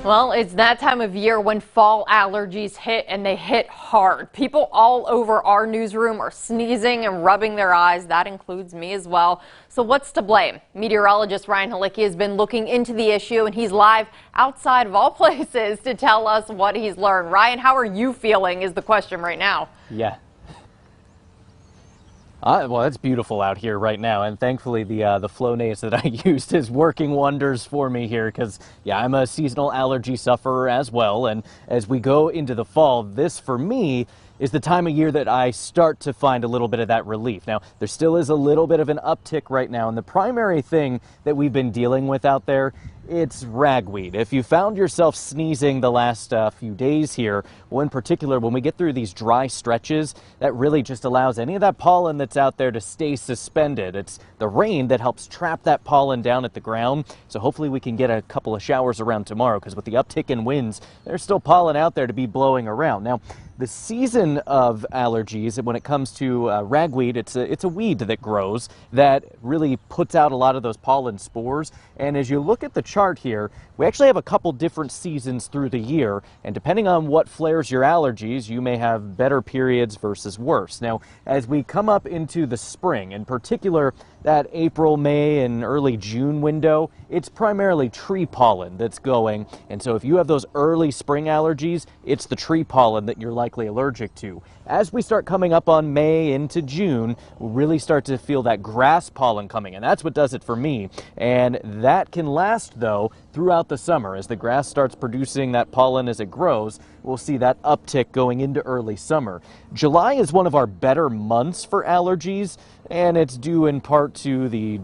Well, it's that time of year when fall allergies hit, and they hit hard. People all over our newsroom are sneezing and rubbing their eyes. That includes me as well. So what's to blame? Meteorologist Ryan Halicki has been looking into the issue, and he's live outside of all places to tell us what he's learned. Ryan, how are you feeling is the question right now. Yeah. Well, it's beautiful out here right now, and thankfully the Flonase that I used is working wonders for me here because, yeah, I'm a seasonal allergy sufferer as well, and as we go into the fall, this, for me, is the time of year that I start to find a little bit of that relief. Now, there still is a little bit of an uptick right now, and the primary thing that we've been dealing with out there, it's ragweed. If you found yourself sneezing the last few days here, well, in particular, when we get through these dry stretches, that really just allows any of that pollen that's out there to stay suspended. It's the rain that helps trap that pollen down at the ground. So hopefully we can get a couple of showers around tomorrow, because with the uptick in winds, there's still pollen out there to be blowing around. Now, the season of allergies, when it comes to ragweed, it's a weed that grows that really puts out a lot of those pollen spores. And as you look at the chart here, we actually have a couple different seasons through the year. And depending on what flares your allergies, you may have better periods versus worse. Now, as we come up into the spring, in particular, that April, May, and early June window, it's primarily tree pollen that's going. And so if you have those early spring allergies, it's the tree pollen that you're likely allergic to. As we start coming up on May into June, we'll really start to feel that grass pollen coming, and that's what does it for me. And that can last, though, throughout the summer. As the grass starts producing that pollen as it grows, we'll see that uptick going into early summer. July is one of our better months for allergies, and it's due in part to the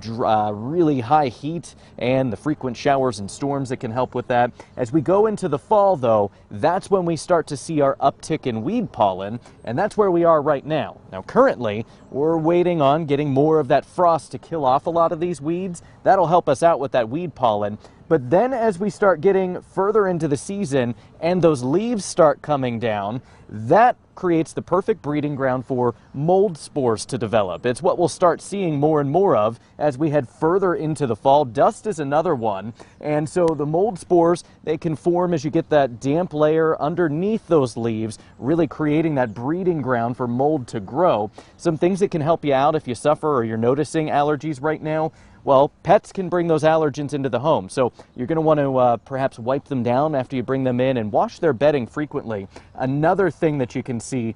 really high heat and the frequent showers and storms that can help with that. As we go into the fall, though, that's when we start to see our uptick in weed pollen, and that's where we are right now. Now, currently, we're waiting on getting more of that frost to kill off a lot of these weeds. That'll help us out with that weed pollen. But then as we start getting further into the season and those leaves start coming down, that creates the perfect breeding ground for mold spores to develop. It's what we'll start seeing more and more of as we head further into the fall. Dust is another one. And so the mold spores, they can form as you get that damp layer underneath those leaves, really creating that breeding ground for mold to grow. Some things that can help you out if you suffer or you're noticing allergies right now. Well, pets can bring those allergens into the home, so you're going to want to perhaps wipe them down after you bring them in and wash their bedding frequently. Another thing that you can see,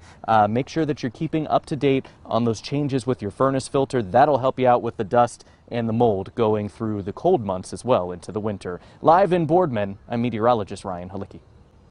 make sure that you're keeping up to date on those changes with your furnace filter. That'll help you out with the dust and the mold going through the cold months as well into the winter. Live in Boardman, I'm meteorologist Ryan Halicki.